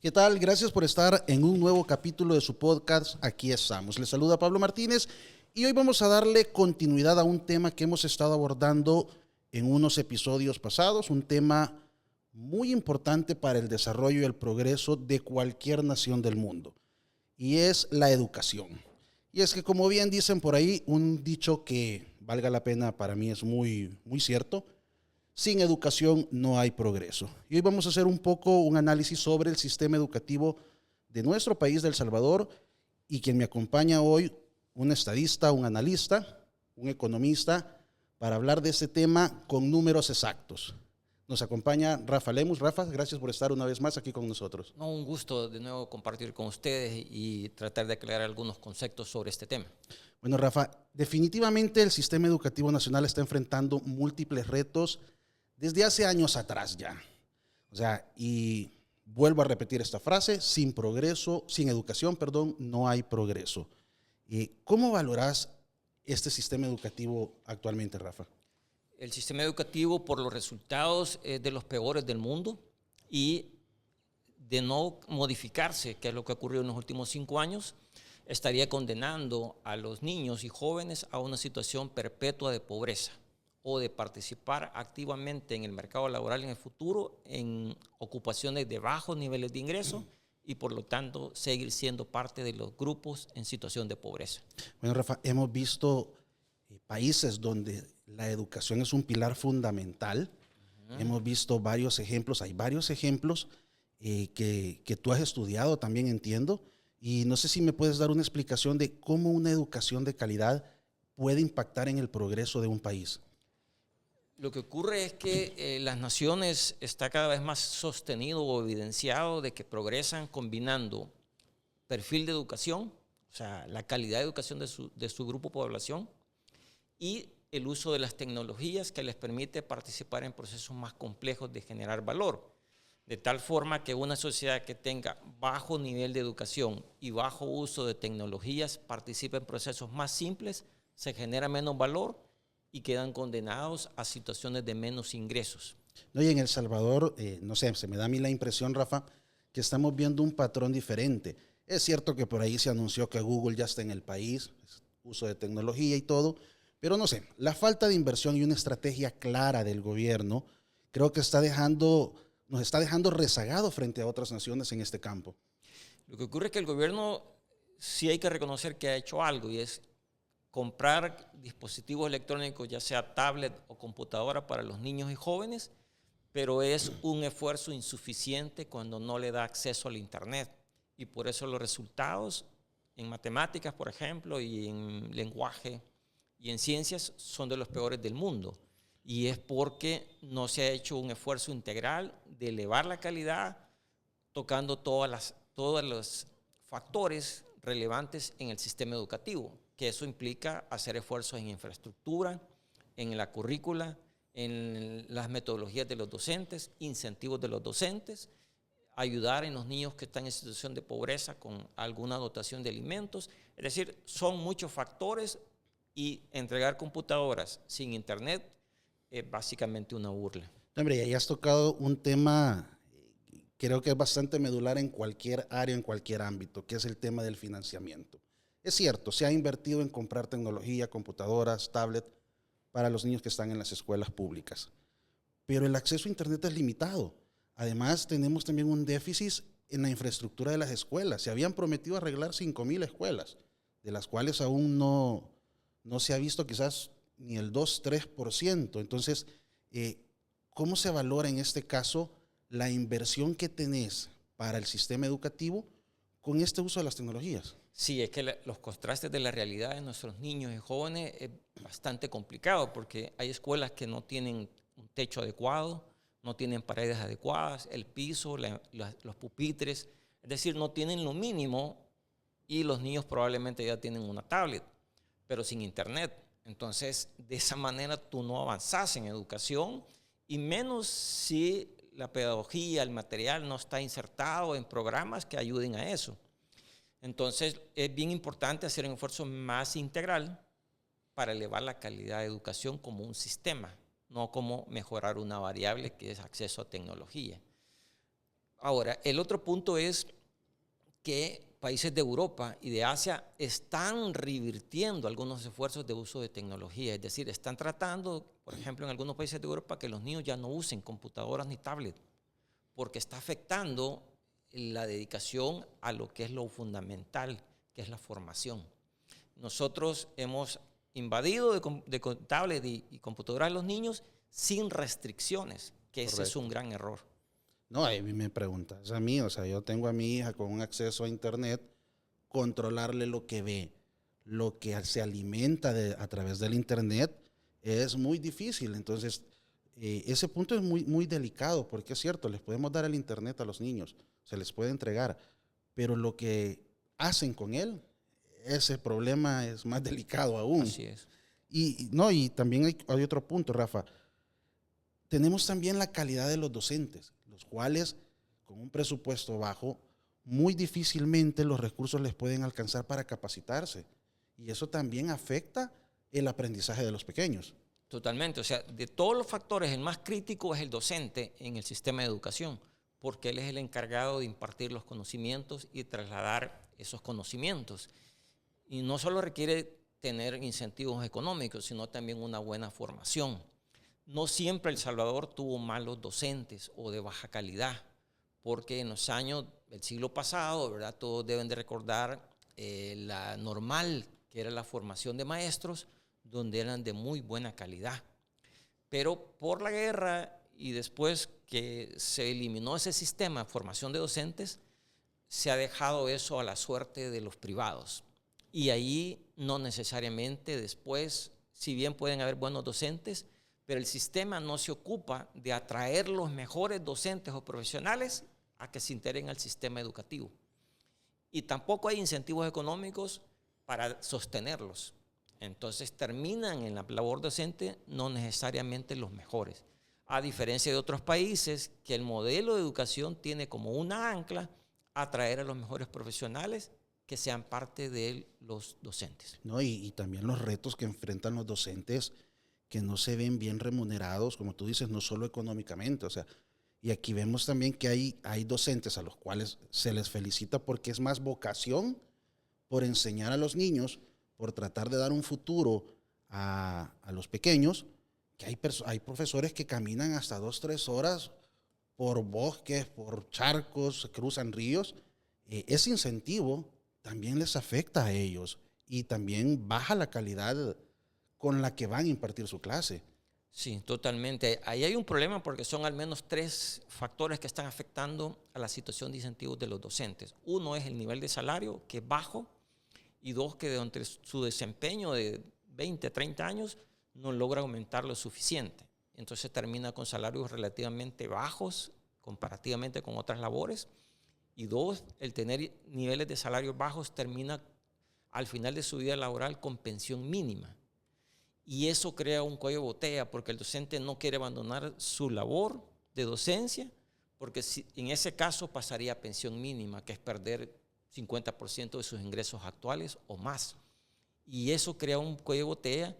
¿Qué tal? Gracias por estar en un nuevo capítulo de su podcast. Aquí estamos. Les saluda Pablo Martínez y hoy vamos a darle continuidad a un tema que hemos estado abordando en unos episodios pasados, un tema muy importante para el desarrollo y el progreso de cualquier nación del mundo, y es la educación. Y es que, como bien dicen por ahí, un dicho que valga la pena para mí es muy cierto: sin educación no hay progreso. Y hoy vamos a hacer un poco un análisis sobre el sistema educativo de nuestro país, de El Salvador, y quien me acompaña hoy, un estadista, un analista, un economista, para hablar de este tema con números exactos. Nos acompaña Rafa Lemus. Rafa, gracias por estar una vez más aquí con nosotros. No, un gusto de nuevo compartir con ustedes y tratar de aclarar algunos conceptos sobre este tema. Bueno, Rafa, definitivamente el sistema educativo nacional está enfrentando múltiples retos desde hace años atrás ya. O sea, y vuelvo a repetir esta frase: sin progreso, sin educación, perdón, no hay progreso. ¿Cómo valoras este sistema educativo actualmente, Rafa? El sistema educativo, por los resultados, es de los peores del mundo y de no modificarse, que es lo que ha ocurrido en los últimos 5 años, estaría condenando a los niños y jóvenes a una situación perpetua de pobreza o de participar activamente en el mercado laboral en el futuro en ocupaciones de bajos niveles de ingreso y por lo tanto seguir siendo parte de los grupos en situación de pobreza. Bueno, Rafa, hemos visto países donde la educación es un pilar fundamental. Hemos visto varios ejemplos, hay varios ejemplos que tú has estudiado también, entiendo, y no sé si me puedes dar una explicación de cómo una educación de calidad puede impactar en el progreso de un país. Lo que ocurre es que las naciones está cada vez más sostenido o evidenciado de que progresan combinando perfil de educación, o sea, la calidad de educación de su grupo de población y el uso de las tecnologías que les permite participar en procesos más complejos de generar valor. De tal forma que una sociedad que tenga bajo nivel de educación y bajo uso de tecnologías participa en procesos más simples, se genera menos valor y quedan condenados a situaciones de menos ingresos. No, y en El Salvador, no sé, se me da a mí la impresión, Rafa, que estamos viendo un patrón diferente. Es cierto que por ahí se anunció que Google ya está en el país, uso de tecnología y todo, pero no sé, la falta de inversión y una estrategia clara del gobierno creo que nos está dejando rezagados frente a otras naciones en este campo. Lo que ocurre es que el gobierno sí hay que reconocer que ha hecho algo y es comprar dispositivos electrónicos, ya sea tablet o computadora para los niños y jóvenes, pero es un esfuerzo insuficiente cuando no le da acceso al Internet. Y por eso los resultados en matemáticas, por ejemplo, y en lenguaje y en ciencias son de los peores del mundo. Y es porque no se ha hecho un esfuerzo integral de elevar la calidad, tocando todos los factores relevantes en el sistema educativo, que eso implica hacer esfuerzos en infraestructura, en la currícula, en las metodologías de los docentes, incentivos de los docentes, ayudar en los niños que están en situación de pobreza con alguna dotación de alimentos. Es decir, son muchos factores y entregar computadoras sin internet es básicamente una burla. Hombre, y ahí has tocado un tema, creo que es bastante medular en cualquier área, en cualquier ámbito, que es el tema del financiamiento. Es cierto, se ha invertido en comprar tecnología, computadoras, tablets para los niños que están en las escuelas públicas, pero el acceso a Internet es limitado. Además, tenemos también un déficit en la infraestructura de las escuelas. Se habían prometido arreglar 5,000 escuelas, de las cuales aún no se ha visto quizás ni el 2-3%. Entonces, ¿cómo se valora en este caso la inversión que tenés para el sistema educativo con este uso de las tecnologías? Sí, es que los contrastes de la realidad de nuestros niños y jóvenes es bastante complicado porque hay escuelas que no tienen un techo adecuado, no tienen paredes adecuadas, el piso, los pupitres, es decir, no tienen lo mínimo y los niños probablemente ya tienen una tablet, pero sin internet. Entonces, de esa manera tú no avanzas en educación y menos si la pedagogía, el material no está insertado en programas que ayuden a eso. Entonces, es bien importante hacer un esfuerzo más integral para elevar la calidad de educación como un sistema, no como mejorar una variable que es acceso a tecnología. Ahora, el otro punto es que países de Europa y de Asia están revirtiendo algunos esfuerzos de uso de tecnología, es decir, están tratando, por ejemplo, en algunos países de Europa, que los niños ya no usen computadoras ni tablets, porque está afectando la dedicación a lo que es lo fundamental, que es la formación. Nosotros hemos invadido de tablets y computadoras a los niños sin restricciones, que ese es un gran error. No, a mí me preguntas a mí, o sea, yo tengo a mi hija con un acceso a internet, controlarle lo que ve, lo que se alimenta a través del internet, es muy difícil. Entonces, ese punto es muy delicado, porque es cierto, les podemos dar el internet a los niños, se les puede entregar, pero lo que hacen con él, ese problema es más delicado aún. Así es. Y también hay otro punto, Rafa. Tenemos también la calidad de los docentes, los cuales con un presupuesto bajo, muy difícilmente los recursos les pueden alcanzar para capacitarse. Y eso también afecta el aprendizaje de los pequeños. Totalmente. O sea, de todos los factores, el más crítico es el docente en el sistema de educación, porque él es el encargado de impartir los conocimientos y trasladar esos conocimientos. Y no solo requiere tener incentivos económicos, sino también una buena formación. No siempre El Salvador tuvo malos docentes o de baja calidad, porque en los años del siglo pasado, ¿verdad? Todos deben de recordar la normal, que era la formación de maestros, donde eran de muy buena calidad. Pero por la guerra y después que se eliminó ese sistema de formación de docentes, se ha dejado eso a la suerte de los privados. Y ahí no necesariamente después, si bien pueden haber buenos docentes, pero el sistema no se ocupa de atraer los mejores docentes o profesionales a que se integren al sistema educativo. Y tampoco hay incentivos económicos para sostenerlos. Entonces terminan en la labor docente no necesariamente los mejores. A diferencia de otros países que el modelo de educación tiene como una ancla atraer a los mejores profesionales que sean parte de los docentes. ¿No? Y también los retos que enfrentan los docentes que no se ven bien remunerados, como tú dices, no solo económicamente, o sea, y aquí vemos también que hay docentes a los cuales se les felicita porque es más vocación por enseñar a los niños, por tratar de dar un futuro a los pequeños, que hay profesores que caminan hasta 2, 3 horas por bosques, por charcos, cruzan ríos. Ese incentivo también les afecta a ellos y también baja la calidad con la que van a impartir su clase. Sí, totalmente. Ahí hay un problema porque son al menos 3 factores que están afectando a la situación de incentivos de los docentes. Uno es el nivel de salario, que es bajo, y 2, que entre su desempeño de 20, 30 años no logra aumentar lo suficiente. Entonces termina con salarios relativamente bajos comparativamente con otras labores. Y 2, el tener niveles de salarios bajos termina al final de su vida laboral con pensión mínima. Y eso crea un cuello de botella porque el docente no quiere abandonar su labor de docencia, porque en ese caso pasaría a pensión mínima, que es perder 50% de sus ingresos actuales o más. Y eso crea un cuello de botella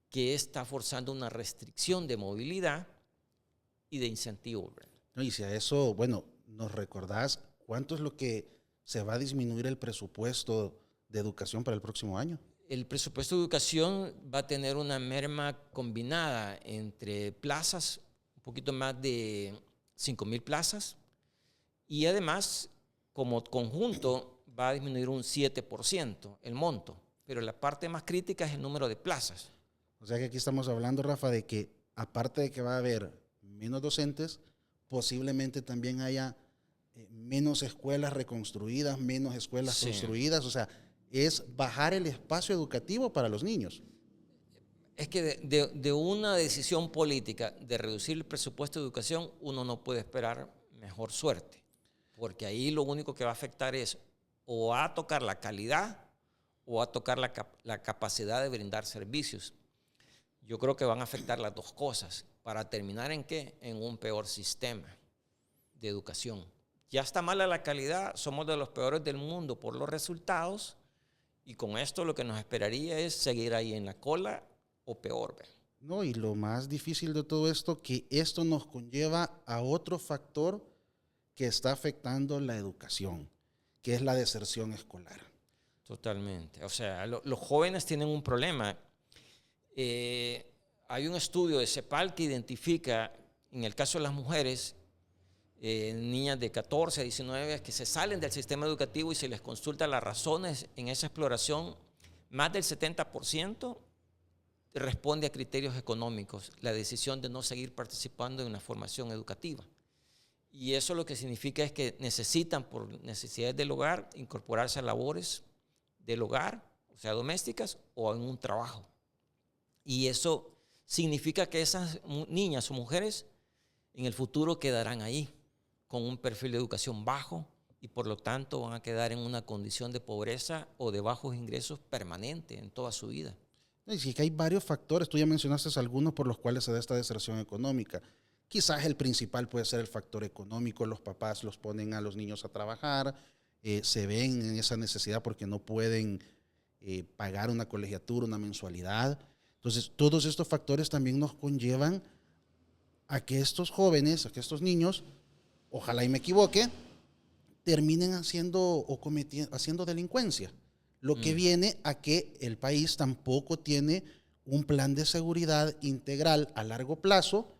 que está forzando una restricción de movilidad y de incentivo. ¿No? Y si a eso, bueno, nos recordás cuánto es lo que se va a disminuir el presupuesto de educación para el próximo año. El presupuesto de educación va a tener una merma combinada entre plazas, un poquito más de 5,000 plazas, y además, como conjunto, va a disminuir un 7% el monto, pero la parte más crítica es el número de plazas. O sea que aquí estamos hablando, Rafa, de que aparte de que va a haber menos docentes, posiblemente también haya menos escuelas reconstruidas, menos escuelas construidas, o sea, es bajar el espacio educativo para los niños. Es que de una decisión política de reducir el presupuesto de educación, uno no puede esperar mejor suerte, porque ahí lo único que va a afectar es o a tocar la calidad o a tocar la capacidad de brindar servicios. Yo creo que van a afectar las dos cosas, para terminar ¿en qué? En un peor sistema de educación. Ya está mala la calidad, somos de los peores del mundo por los resultados, y con esto lo que nos esperaría es seguir ahí en la cola o peor. No, y lo más difícil de todo esto, que esto nos conlleva a otro factor que está afectando la educación, que es la deserción escolar. Totalmente. O sea, los jóvenes tienen un problema. Hay un estudio de CEPAL que identifica, en el caso de las mujeres, niñas de 14 a 19 que se salen del sistema educativo y se les consulta las razones en esa exploración, más del 70% responde a criterios económicos, la decisión de no seguir participando en la formación educativa. Y eso lo que significa es que necesitan, por necesidades del hogar, incorporarse a labores del hogar, o sea, domésticas, o en un trabajo. Y eso significa que esas niñas o mujeres en el futuro quedarán ahí, con un perfil de educación bajo, y por lo tanto van a quedar en una condición de pobreza o de bajos ingresos permanente en toda su vida. Y sí que hay varios factores, tú ya mencionaste algunos por los cuales se da esta deserción económica. Quizás el principal puede ser el factor económico, los papás los ponen a los niños a trabajar, se ven en esa necesidad porque no pueden pagar una colegiatura, una mensualidad. Entonces, todos estos factores también nos conllevan a que estos jóvenes, a que estos niños, ojalá y me equivoque, terminen haciendo delincuencia. Lo que viene a que el país tampoco tiene un plan de seguridad integral a largo plazo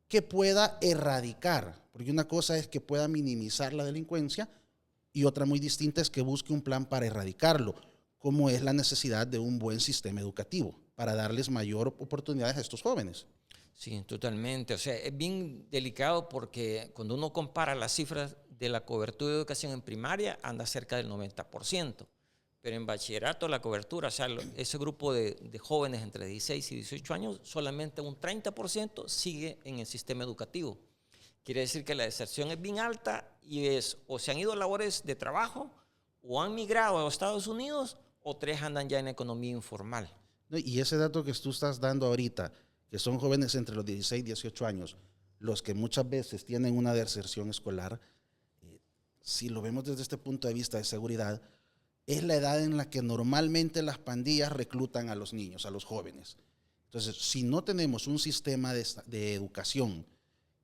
que pueda erradicar, porque una cosa es que pueda minimizar la delincuencia y otra muy distinta es que busque un plan para erradicarlo, como es la necesidad de un buen sistema educativo para darles mayor oportunidades a estos jóvenes. Sí, totalmente. O sea, es bien delicado porque cuando uno compara las cifras de la cobertura de educación en primaria, anda cerca del 90%. Pero en bachillerato la cobertura, o sea, ese grupo de jóvenes entre 16 y 18 años, solamente un 30% sigue en el sistema educativo. Quiere decir que la deserción es bien alta y o se han ido a labores de trabajo o han migrado a los Estados Unidos o tres andan ya en economía informal. Y ese dato que tú estás dando ahorita, que son jóvenes entre los 16 y 18 años, los que muchas veces tienen una deserción escolar, si lo vemos desde este punto de vista de seguridad, es la edad en la que normalmente las pandillas reclutan a los niños, a los jóvenes. Entonces, si no tenemos un sistema de educación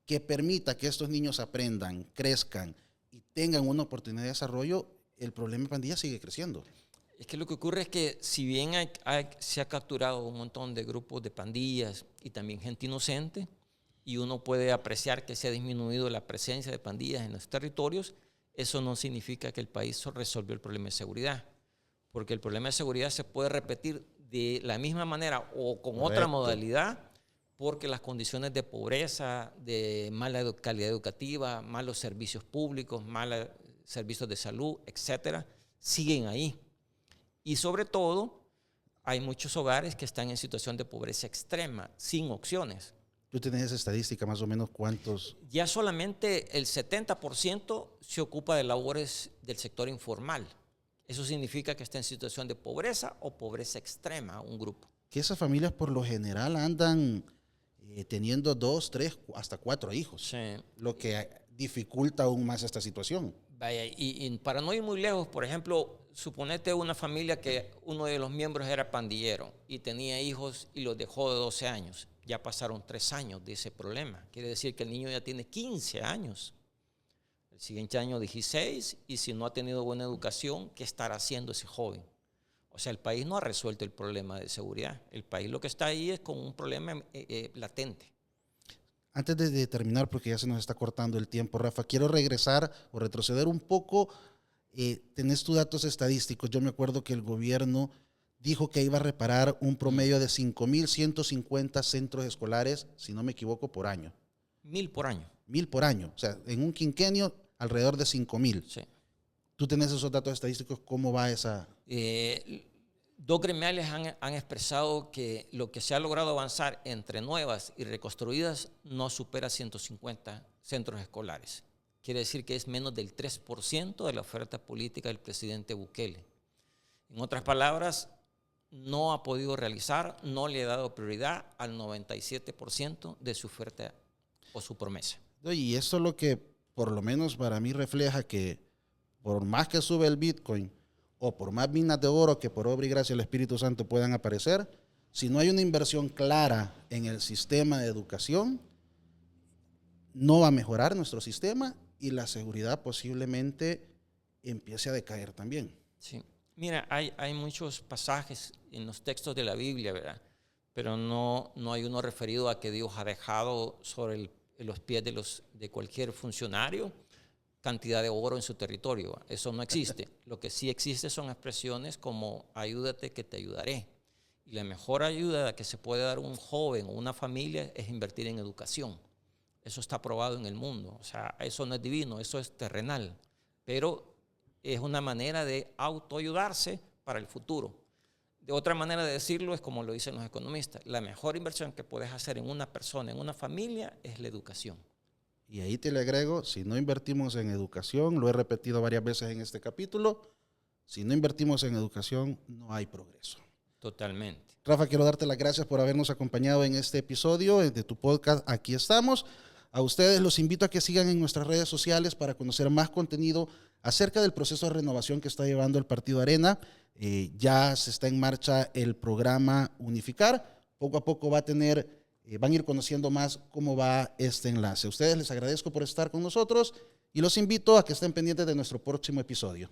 que permita que estos niños aprendan, crezcan y tengan una oportunidad de desarrollo, el problema de pandillas sigue creciendo. Es que lo que ocurre es que si bien se ha capturado un montón de grupos de pandillas y también gente inocente, y uno puede apreciar que se ha disminuido la presencia de pandillas en los territorios, eso no significa que el país resolvió el problema de seguridad, porque el problema de seguridad se puede repetir de la misma manera o con otra modalidad, porque las condiciones de pobreza, de mala calidad educativa, malos servicios públicos, malos servicios de salud, etcétera, siguen ahí. Y sobre todo, hay muchos hogares que están en situación de pobreza extrema, sin opciones. ¿Tú tienes esa estadística más o menos cuántos? Ya solamente el 70% se ocupa de labores del sector informal. Eso significa que está en situación de pobreza o pobreza extrema un grupo. Que esas familias por lo general andan teniendo 2, 3, hasta 4 hijos, Sí. Lo que dificulta aún más esta situación. Vaya, y para no ir muy lejos, por ejemplo, suponete una familia que uno de los miembros era pandillero y tenía hijos y los dejó de 12 años. Ya pasaron 3 años de ese problema. Quiere decir que el niño ya tiene 15 años. El siguiente año 16, y si no ha tenido buena educación, ¿qué estará haciendo ese joven? O sea, el país no ha resuelto el problema de seguridad. El país lo que está ahí es con un problema latente. Antes de terminar, porque ya se nos está cortando el tiempo, Rafa, quiero regresar o retroceder un poco. Tenés tus datos estadísticos. Yo me acuerdo que el gobierno dijo que iba a reparar un promedio de 5,150 centros escolares, si no me equivoco, por año. 1,000 por año. 1,000 por año. O sea, en un quinquenio, alrededor de 5,000. Sí. ¿Tú tenés esos datos estadísticos? ¿Cómo va esa? Dos gremiales han expresado que lo que se ha logrado avanzar entre nuevas y reconstruidas no supera 150 centros escolares. Quiere decir que es menos del 3% de la oferta política del presidente Bukele. En otras palabras, no ha podido realizar, no le ha dado prioridad al 97% de su oferta o su promesa. Y esto es lo que, por lo menos para mí, refleja que por más que sube el Bitcoin o por más minas de oro que por obra y gracia del Espíritu Santo puedan aparecer, si no hay una inversión clara en el sistema de educación, no va a mejorar nuestro sistema y la seguridad posiblemente empiece a decaer también. Sí. Mira, hay muchos pasajes en los textos de la Biblia, ¿verdad? Pero no hay uno referido a que Dios ha dejado sobre los pies de cualquier funcionario cantidad de oro en su territorio. Eso no existe. Lo que sí existe son expresiones como ayúdate que te ayudaré. Y la mejor ayuda que se puede dar a un joven o una familia es invertir en educación. Eso está probado en el mundo. O sea, eso no es divino, eso es terrenal. Pero es una manera de autoayudarse para el futuro. De otra manera de decirlo es como lo dicen los economistas. La mejor inversión que puedes hacer en una persona, en una familia, es la educación. Y ahí te le agrego, si no invertimos en educación, lo he repetido varias veces en este capítulo, si no invertimos en educación, no hay progreso. Totalmente. Rafa, quiero darte las gracias por habernos acompañado en este episodio de tu podcast Aquí Estamos. A ustedes los invito a que sigan en nuestras redes sociales para conocer más contenido acerca del proceso de renovación que está llevando el Partido Arena. Ya se está en marcha el programa Unificar. Poco a poco van a ir conociendo más cómo va este enlace. A ustedes les agradezco por estar con nosotros y los invito a que estén pendientes de nuestro próximo episodio.